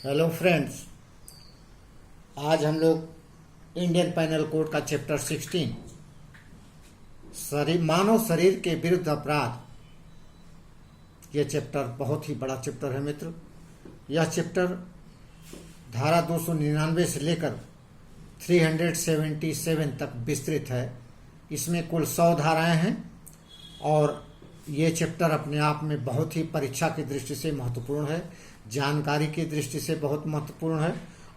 Hello friends, आज हम लोग इंडियन पैनल कोड का चैप्टर 16 मानव शरीर के विरुद्ध अपराध। यह चैप्टर बहुत ही बड़ा चैप्टर है मित्र। यह चैप्टर धारा 299 से लेकर 377 तक विस्तृत है। इसमें कुल 100 धाराएं हैं और ये चैप्टर अपने आप में बहुत ही परीक्षा की दृष्टि से महत्वपूर्ण है, जानकारी की दृष्टि से बहुत महत्वपूर्ण है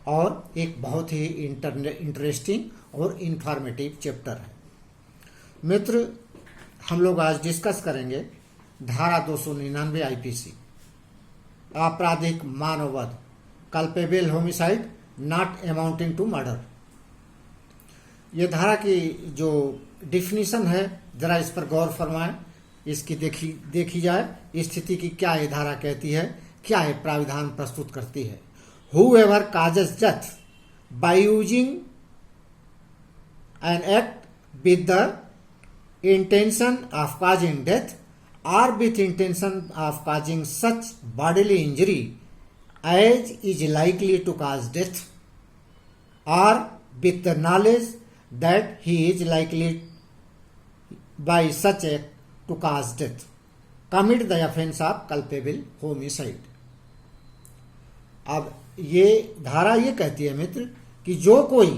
और एक बहुत ही इंटरेस्टिंग और इंफॉर्मेटिव चैप्टर है। मित्र, हम लोग आज डिस्कस करेंगे धारा 299 आईपीसी, आपराधिक मानववध, culpable homicide not amounting to murder. ये धारा की जो डिफिनीशन है, जरा इस पर गौर फरमाएं, इसकी देखी जाए स्थिति की क्या ये धारा कहती है, क्या ये प्राविधान प्रस्तुत करती है। Whoever causes death by using an act with the intention of causing death or with intention of causing such bodily injury as is likely to cause death or with the knowledge that he is likely by such act to cause death commit the offense of culpable homicide। अब ये धारा ये कहती है मित्र कि जो कोई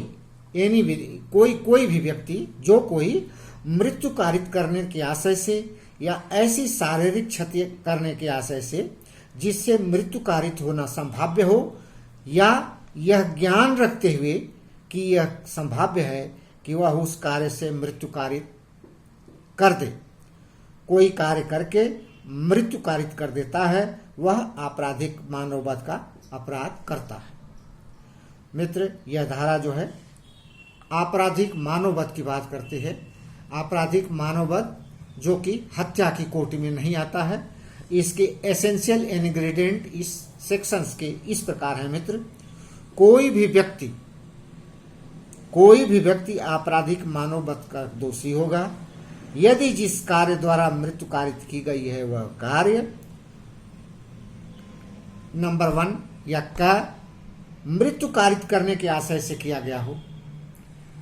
भी व्यक्ति जो कोई मृत्यु कारित करने के आशय से या ऐसी शारीरिक क्षति करने के आशय से जिससे मृत्यु कारित होना संभाव्य हो, या यह ज्ञान रखते हुए कि यह संभाव्य है कि वह उस कार्य से मृत्यु कारित कर दे, कोई कार्य करके मृत्यु कारित कर देता है, वह आपराधिक मानववध का अपराध करता है। मित्र, यह धारा जो है आपराधिक मानववध की बात करती है। आपराधिक मानववध जो कि हत्या की कोटि में नहीं आता है। इसके एसेंशियल इंग्रेडिएंट इस सेक्शंस के इस प्रकार है मित्र। कोई भी व्यक्ति आपराधिक मानववध का दोषी होगा यदि जिस कार्य द्वारा मृत्यु कारित की गई है वह कार्य नंबर 1 या का मृत्यु कारित करने के आशय से किया गया हो,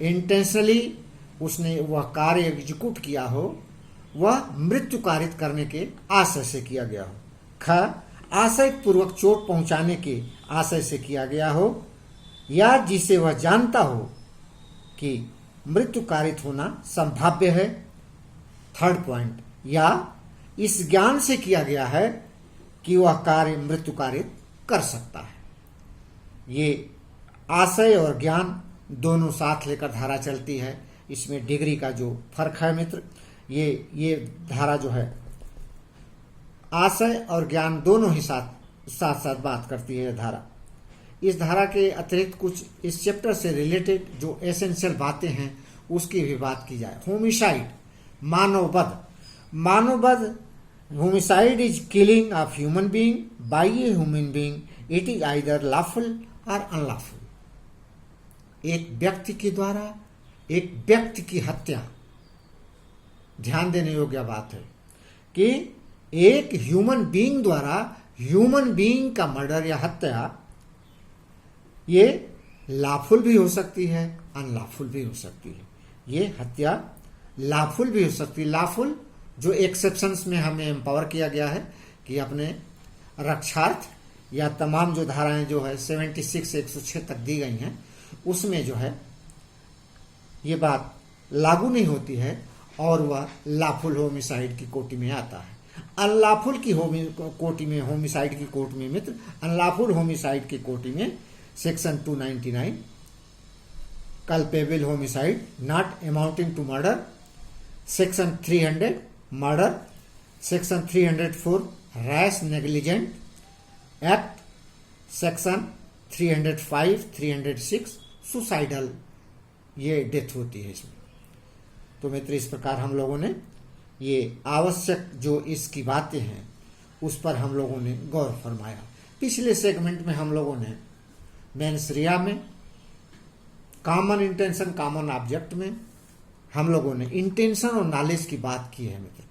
इंटेंशनली उसने वह कार्य एग्जीक्यूट किया हो, वह मृत्यु कारित करने के आशय से किया गया हो, ख आशय पूर्वक चोट पहुंचाने के आशय से किया गया हो, या जिसे वह जानता हो कि मृत्यु कारित होना संभाव्य है, थर्ड पॉइंट, या इस ज्ञान से किया गया है कि वह कार्य मृत्यु कारित कर सकता है। ये आशय और ज्ञान दोनों साथ लेकर धारा चलती है। इसमें डिग्री का जो फर्क है मित्र, ये धारा जो है आशय और ज्ञान दोनों ही साथ बात करती है। धारा इस धारा के अतिरिक्त कुछ इस चैप्टर से रिलेटेड जो एसेंशियल बातें हैं उसकी भी बात की जाए। होमिसाइड, मानववध homicide is killing of human being by a human being. It is either lawful or unlawful. एक व्यक्ति के द्वारा एक व्यक्ति की हत्या, ध्यान देने योग्य बात है कि एक ह्यूमन बीइंग द्वारा ह्यूमन बीइंग का मर्डर या हत्या ये लॉफुल भी हो सकती है, अनलॉफुल भी हो सकती है। ये हत्या लॉफुल भी हो सकती है। लॉफुल जो एक्सेप्शंस में हमें एम्पावर किया गया है कि अपने रक्षार्थ या तमाम जो धाराएं जो है 76 से 106 तक दी गई हैं उसमें जो है ये बात लागू नहीं होती है और वह लॉफुल होमिसाइड की कोटि में आता है। अनलॉफुल की कोटि में, होमिसाइड की कोटि में मित्र, अनलॉफुल होमिसाइड की कोटि में section 299 culpable homicide not amounting to murder, section 300 murder, section 304 rash negligent act, section 305 306 suicidal, ये डेथ होती है इसमें। तो मित्र, इस प्रकार हम लोगों ने ये आवश्यक जो इसकी बातें हैं उस पर हम लोगों ने गौर फरमाया। पिछले सेगमेंट में हम लोगों ने मेंस रिया में, कॉमन इंटेंशन कॉमन ऑब्जेक्ट में हम लोगों ने इंटेंशन और नॉलेज की बात की है मित्र।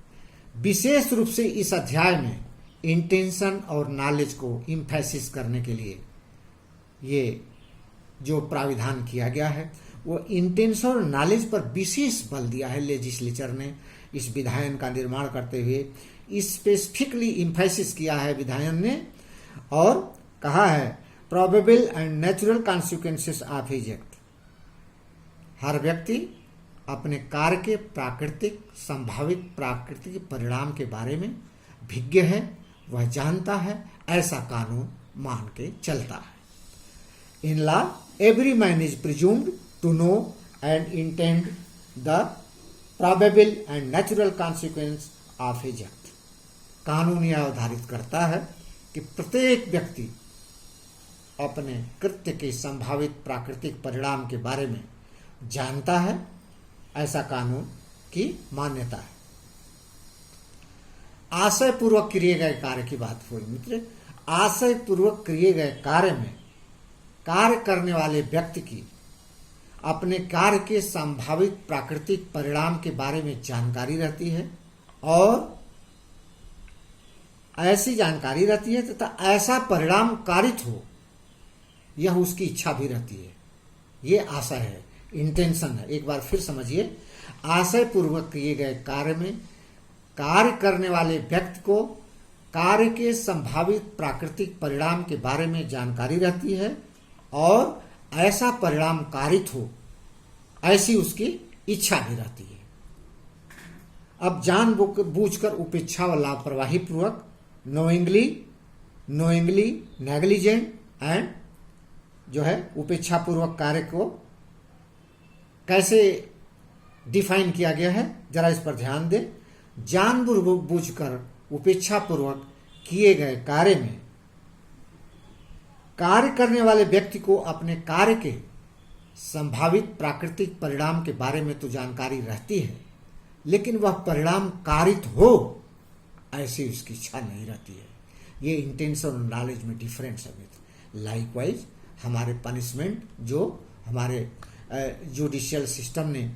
विशेष रूप से इस अध्याय में इंटेंशन और नॉलेज को इम्फेसिस करने के लिए ये जो प्राविधान किया गया है वो इंटेंशन और नॉलेज पर विशेष बल दिया है। लेजिस्लेचर ने इस विधायन का निर्माण करते हुए स्पेसिफिकली इम्फेसिस किया है विधायन ने, और कहा है probable and natural consequences of his act. हर व्यक्ति अपने कार्य के प्राकृतिक संभावित प्राकृतिक परिणाम के बारे में विज्ञ है, वह जानता है, ऐसा कानून मान के चलता है। In law every man is presumed to know and intend the probable and natural consequence of his act. कानून यह अवधारित करता है कि प्रत्येक व्यक्ति अपने कृत्य के संभावित प्राकृतिक परिणाम के बारे में जानता है, ऐसा कानून की मान्यता है। आशय पूर्वक किए गए कार्य की बात हुई मित्र। आशय पूर्वक किए गए कार्य में कार्य करने वाले व्यक्ति की अपने कार्य के संभावित प्राकृतिक परिणाम के बारे में जानकारी रहती है, और ऐसी जानकारी रहती है तथा ऐसा परिणाम कारित हो यह उसकी इच्छा भी रहती है। ये आशय है, इंटेंशन है। एक बार फिर समझिए, आशय पूर्वक किए गए कार्य में कार्य करने वाले व्यक्ति को कार्य के संभावित प्राकृतिक परिणाम के बारे में जानकारी रहती है, और ऐसा परिणाम कारित हो ऐसी उसकी इच्छा भी रहती है। अब जानबूझकर उपेक्षा व लापरवाही पूर्वक नोइंगली नेग्लिजेंट एंड जो है उपेक्षा पूर्वक कार्य को कैसे डिफाइन किया गया है, जरा इस पर ध्यान दें। जानबूझकर उपेक्षा पूर्वक किए गए कार्य में कार्य करने वाले व्यक्ति को अपने कार्य के संभावित प्राकृतिक परिणाम के बारे में तो जानकारी रहती है, लेकिन वह परिणाम कारित हो ऐसी उसकी इच्छा नहीं रहती है। ये इंटेंशन और नॉलेज में डिफरेंस है मित्र। लाइकवाइज हमारे पनिशमेंट जो हमारे जुडिशियल सिस्टम ने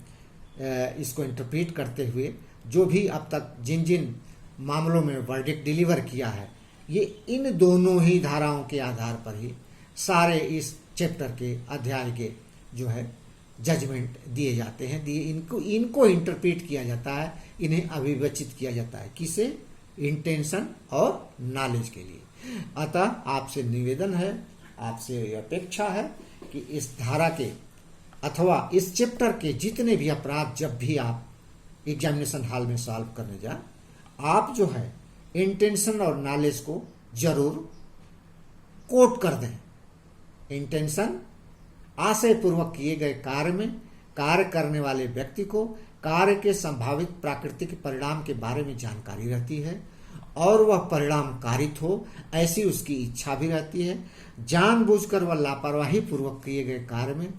इसको इंटरप्रेट करते हुए जो भी अब तक जिन जिन मामलों में वर्डिक्ट डिलीवर किया है, ये इन दोनों ही धाराओं के आधार पर ही सारे इस चैप्टर के अध्याय के जो है जजमेंट दिए जाते हैं। इनको इंटरप्रेट किया जाता है, इन्हें अभिवचित किया जाता है। किसे? इंटेंशन और नॉलेज के लिए। अतः आपसे निवेदन है, आपसे अपेक्षा है कि इस धारा के अथवा इस चैप्टर के जितने भी अपराध जब भी आप एग्जामिनेशन हॉल में सॉल्व करने जाए, आप जो है इंटेंशन और नॉलेज को जरूर कोट कर दें। इंटेंशन आशय पूर्वक किए गए कार्य में कार्य करने वाले व्यक्ति को कार्य के संभावित प्राकृतिक परिणाम के बारे में जानकारी रहती है, और वह परिणाम कारित हो ऐसी उसकी इच्छा भी रहती है। जानबूझकर वह लापरवाही पूर्वक किए गए कार्य में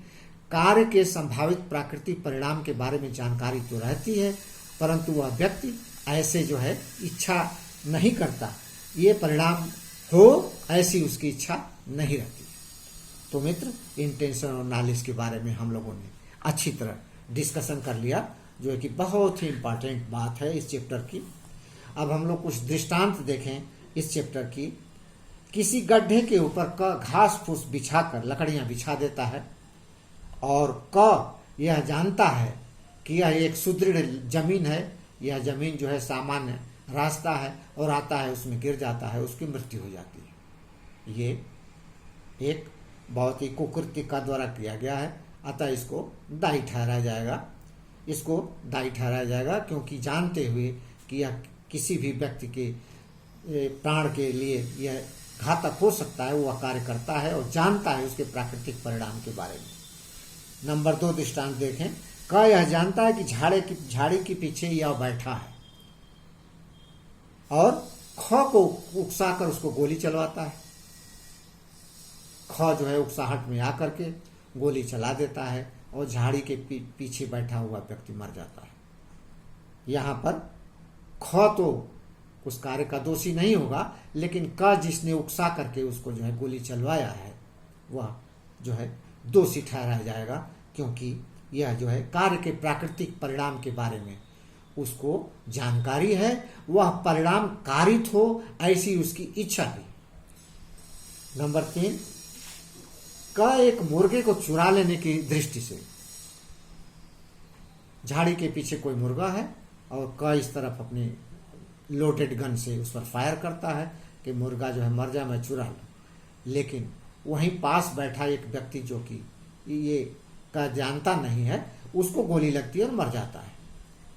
कार्य के संभावित प्राकृतिक परिणाम के बारे में जानकारी तो रहती है, परंतु वह व्यक्ति ऐसे जो है इच्छा नहीं करता, ये परिणाम हो ऐसी उसकी इच्छा नहीं रहती। तो मित्र, इंटेंशन और नॉलेज के बारे में हम लोगों ने अच्छी तरह डिस्कशन कर लिया, जो है कि बहुत ही इम्पॉर्टेंट बात है इस चैप्टर की। अब हम लोग कुछ दृष्टांत देखें इस चैप्टर की। किसी गड्ढे के ऊपर क घास फूस बिछाकर लकड़ियां बिछा देता है, और क यह जानता है कि यह एक सुदृढ़ जमीन है, यह जमीन जो है सामान्य रास्ता है, और आता है उसमें गिर जाता है, उसकी मृत्यु हो जाती है। ये एक बहुत ही कुकृत्य का द्वारा किया गया है, अतः इसको दायी ठहराया जाएगा, क्योंकि जानते हुए कि यह किसी भी व्यक्ति के प्राण के लिए यह घातक हो सकता है, वह कार्य करता है और जानता है उसके प्राकृतिक परिणाम के बारे में। नंबर 2 दृष्टांत देखें। क यह जानता है कि झाड़ी के पीछे यह बैठा है, और ख को उकसाकर उसको गोली चलवाता है। ख जो है उकसाहट में आकर के गोली चला देता है, और झाड़ी के पीछे बैठा हुआ व्यक्ति मर जाता है। यहाँ पर ख तो उस कार्य का दोषी नहीं होगा, लेकिन क जिसने उकसा करके उसको जो है गोली चलवाया है, वह जो है दोषी ठहराया जाएगा, क्योंकि यह जो है कार्य के प्राकृतिक परिणाम के बारे में उसको जानकारी है, वह परिणाम कारित हो ऐसी उसकी इच्छा भी। नंबर 3, क एक मुर्गे को चुरा लेने की दृष्टि से, झाड़ी के पीछे कोई मुर्गा है और क इस तरफ अपनी लोडेड गन से उस पर फायर करता है कि मुर्गा जो है मर जा, मैं चुरा लूं। लेकिन वहीं पास बैठा एक व्यक्ति जो कि ये का जानता नहीं है, उसको गोली लगती है और मर जाता है।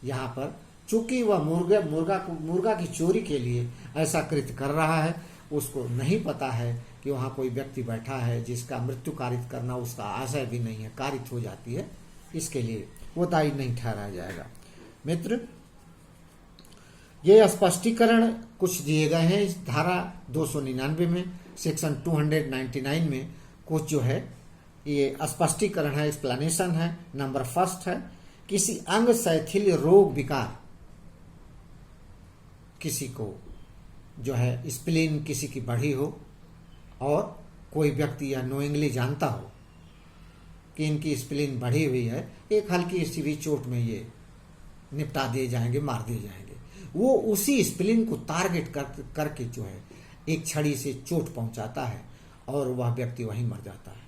यहाँ पर चूंकि वह मुर्गा की चोरी के लिए ऐसा कृत्य कर रहा है, उसको नहीं पता है कि वहाँ कोई व्यक्ति बैठा है जिसका मृत्यु कारित करना उसका आशय भी नहीं है, कारित हो जाती है, इसके लिए वो दायी नहीं ठहराया जाएगा। मित्र, ये स्पष्टीकरण कुछ दिए गए हैं इस धारा 299 में, सेक्शन 299 में कुछ जो है ये स्पष्टीकरण है, एक्सप्लेनेशन है। नंबर फर्स्ट है, किसी अंग शैथिल्य रोग विकार, किसी को जो है स्प्लीन किसी की बढ़ी हो और कोई व्यक्ति यह नोइंगली जानता हो कि इनकी स्प्लीन बढ़ी हुई है, एक हल्की सी भी चोट में ये निपटा दिए जाएंगे, मार दिए जाएंगे, वो उसी स्प्लीन को टारगेट करके जो है एक छड़ी से चोट पहुंचाता है और वह व्यक्ति वहीं मर जाता है।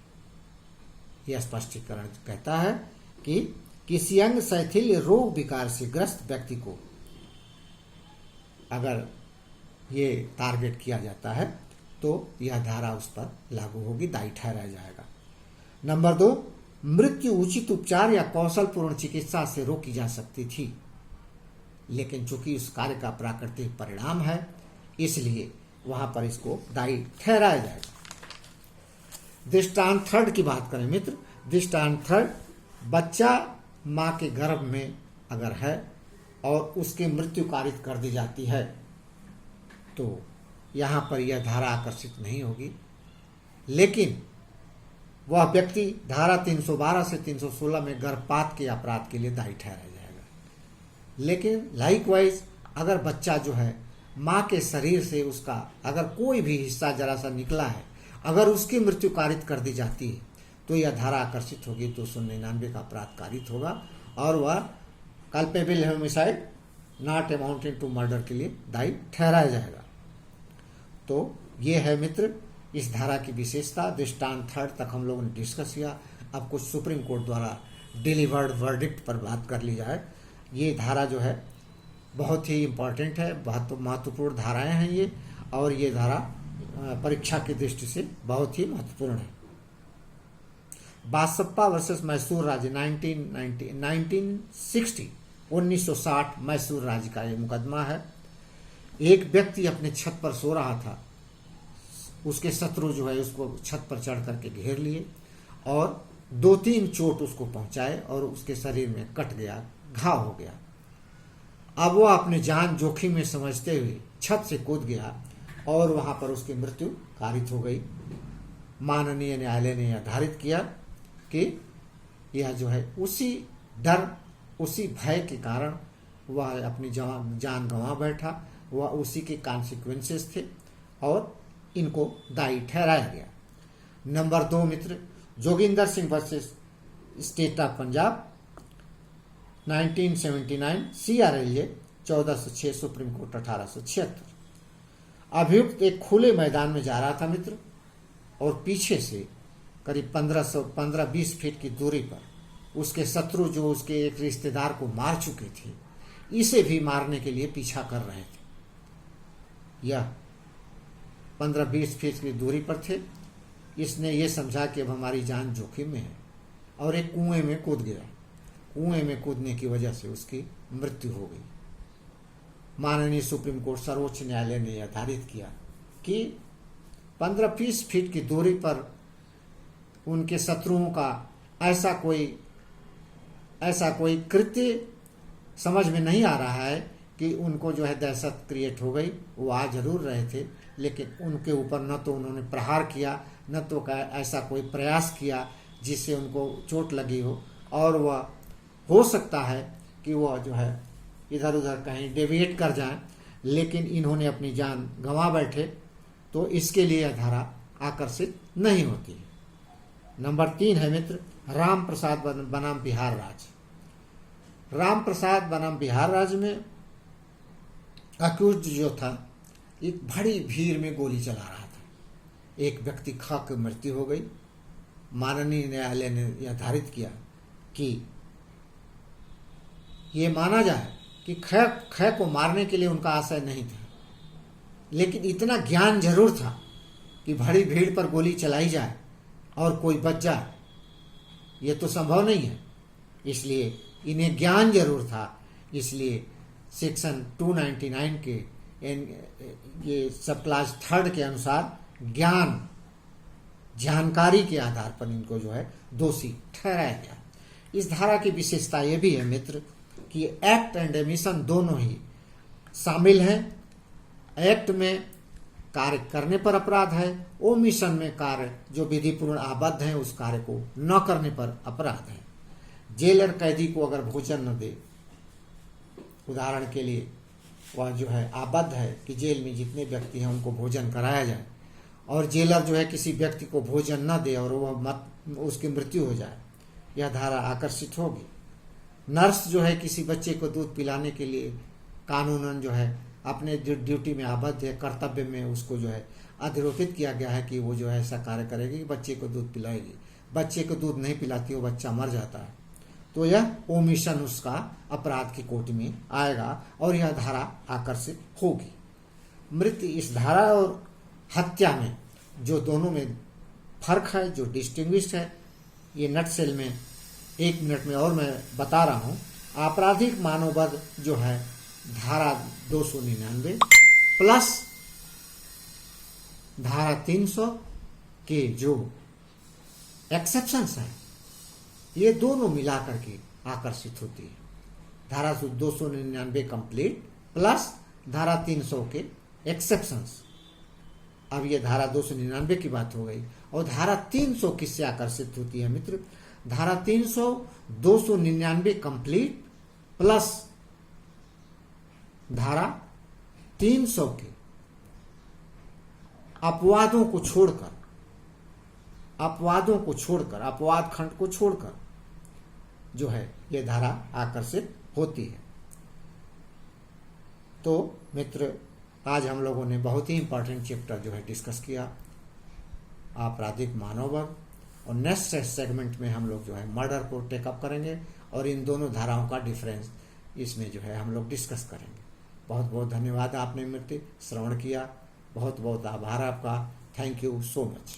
यह स्पष्टीकरण कहता है कि किसी अंग शैथिल्य रोग विकार से ग्रस्त व्यक्ति को अगर ये टारगेट किया जाता है तो यह धारा उस पर लागू होगी, दायी ठहराया जाएगा। नंबर 2, मृत्यु उचित उपचार या कौशलपूर्ण चिकित्सा से रोकी जा सकती थी, लेकिन चूंकि उस कार्य का प्राकृतिक परिणाम है इसलिए वहां पर इसको दायी ठहराया जाएगा। दृष्टांत थर्ड की बात करें मित्र, दृष्टांत थर्ड, बच्चा मां के गर्भ में अगर है और उसकी मृत्यु कारित कर दी जाती है तो यहां पर यह धारा आकर्षित नहीं होगी, लेकिन वह व्यक्ति धारा 312 से 316 में गर्भपात के अपराध के लिए दायी ठहराया जाएगा। लेकिन लाइकवाइज अगर बच्चा जो है मां के शरीर से उसका अगर कोई भी हिस्सा जरा सा निकला है, अगर उसकी मृत्यु कारित कर दी जाती है तो यह धारा आकर्षित होगी, 299 का अपराध कारित होगा और वह culpable homicide not amounting to murder के लिए दायी ठहराया जाएगा। तो ये है मित्र इस धारा की विशेषता। दृष्टांत थर्ड तक हम लोगों ने डिस्कस किया। अब कुछ सुप्रीम कोर्ट द्वारा डिलीवर्ड वर्डिक्ट पर बात कर ली जाए। ये धारा जो है बहुत ही इम्पोर्टेंट है, बहुत महत्वपूर्ण धाराएं हैं ये, और ये धारा परीक्षा की दृष्टि से बहुत ही महत्वपूर्ण है। बासप्पा वर्सेस मैसूर राज्य 1960 मैसूर राज्य का ये मुकदमा है। एक व्यक्ति अपने छत पर सो रहा था, उसके शत्रु जो है उसको छत पर चढ़ करके घेर लिए और 2-3 चोट उसको पहुंचाए और उसके शरीर में कट गया, घाव हो गया। अब वो अपने जान जोखिम में समझते हुए छत से कूद गया और वहां पर उसकी मृत्यु कारित हो गई। माननीय न्यायालय ने निर्धारित किया कि यह जो है उसी डर, उसी भय के कारण वह अपनी जान गंवा बैठा, वह उसी के कॉन्सिक्वेंसेस थे और इनको दायी ठहराया गया। Number 2 Mitra, Joginder Singh versus state of Punjab 1979 CRLA 1406 supreme court 1876। अभियुक्त एक खुले मैदान में जा रहा था मित्र और पीछे से करीब 15-20 फीट की दूरी पर उसके शत्रु जो उसके एक रिश्तेदार को मार चुके थे, इसे भी मारने के लिए पीछा कर रहे थे। यह 15-20 फीट की दूरी पर थे। इसने ये समझा कि अब हमारी जान जोखिम में है और एक कुएं में कूद गया। कुएं में कूदने की वजह से उसकी मृत्यु हो गई। माननीय सुप्रीम कोर्ट सर्वोच्च न्यायालय ने निर्धारित किया कि 15-20 फीट की दूरी पर उनके शत्रुओं का ऐसा कोई कृत्य समझ में नहीं आ रहा है कि उनको जो है दहशत क्रिएट हो गई। वो आ जरूर रहे थे, लेकिन उनके ऊपर न तो उन्होंने प्रहार किया, न तो ऐसा कोई प्रयास किया जिससे उनको चोट लगी हो, और वह हो सकता है कि वह जो है इधर उधर कहीं डेविएट कर जाएं, लेकिन इन्होंने अपनी जान गंवा बैठे, तो इसके लिए यह धारा आकर्षित नहीं होती है। नंबर 3 है मित्र, राम प्रसाद बनाम बिहार राज्य। राम प्रसाद बनाम बिहार राज्य में अक्यूज जो था एक बड़ी भीड़ में गोली चला रहा था। एक व्यक्ति खा के मृत्यु हो गई। माननीय न्यायालय ने निर्धारित किया कि ये माना जाए कि खै को मारने के लिए उनका आशय नहीं था, लेकिन इतना ज्ञान जरूर था कि बड़ी भीड़ पर गोली चलाई जाए और कोई बच जाए, ये तो संभव नहीं है। इसलिए इन्हें ज्ञान जरूर था, इसलिए सेक्शन 299 के ये सब क्लास 3 के अनुसार जानकारी के आधार पर इनको जो है दोषी ठहराया गया। इस धारा की विशेषता ये भी है मित्र कि एक्ट एंड एमिशन दोनों ही शामिल हैं। एक्ट में कार्य करने पर अपराध है, ओमिशन में कार्य जो विधिपूर्ण आबद्ध है उस कार्य को न करने पर अपराध है। जेलर कैदी को अगर भोजन न दे, उदाहरण के लिए वह जो है आबद्ध है कि जेल में जितने व्यक्ति हैं उनको भोजन कराया जाए, और जेलर जो है किसी व्यक्ति को भोजन न दे और वह उसकी मृत्यु हो जाए, यह धारा आकर्षित होगी। नर्स जो है किसी बच्चे को दूध पिलाने के लिए कानूनन जो है अपने ड्यूटी में आबद्ध है, कर्तव्य में उसको जो है अधिरोपित किया गया है कि वो जो है ऐसा कार्य करेगी कि बच्चे को दूध पिलाएगी। बच्चे को दूध नहीं पिलाती, वो बच्चा मर जाता है, तो यह ओमिशन उसका अपराध की कोटि में आएगा और यह धारा आकर्षित होगी। मृत्यु इस धारा और हत्या में जो दोनों में फर्क है, जो डिस्टिंग्विश्ड है, ये नटसेल में 1 मिनट में और मैं बता रहा हूँ। आपराधिक मानववध जो है धारा 299 प्लस धारा 300 के जो एक्सेप्शंस हैं, ये दोनों मिलाकर के आकर्षित होती है। धारा 299 कंप्लीट प्लस धारा 300 के एक्सेप्शंस। अब ये धारा 299 की बात हो गई, और धारा 300 किससे आकर्षित होती है मित्र? धारा 300 299 कंप्लीट प्लस धारा 300 के अपवादों को छोड़कर, अपवाद खंड को छोड़कर जो है ये धारा आकर्षित होती है। तो मित्र, आज हम लोगों ने बहुत ही इंपॉर्टेंट चैप्टर जो है डिस्कस किया, आपराधिक मानववध, और नेक्स्ट सेगमेंट में हम लोग जो है मर्डर को टेकअप करेंगे और इन दोनों धाराओं का डिफरेंस इसमें जो है हम लोग डिस्कस करेंगे। बहुत बहुत धन्यवाद, आपने मित्र श्रवण किया, बहुत बहुत आभार आपका। Thank you so much.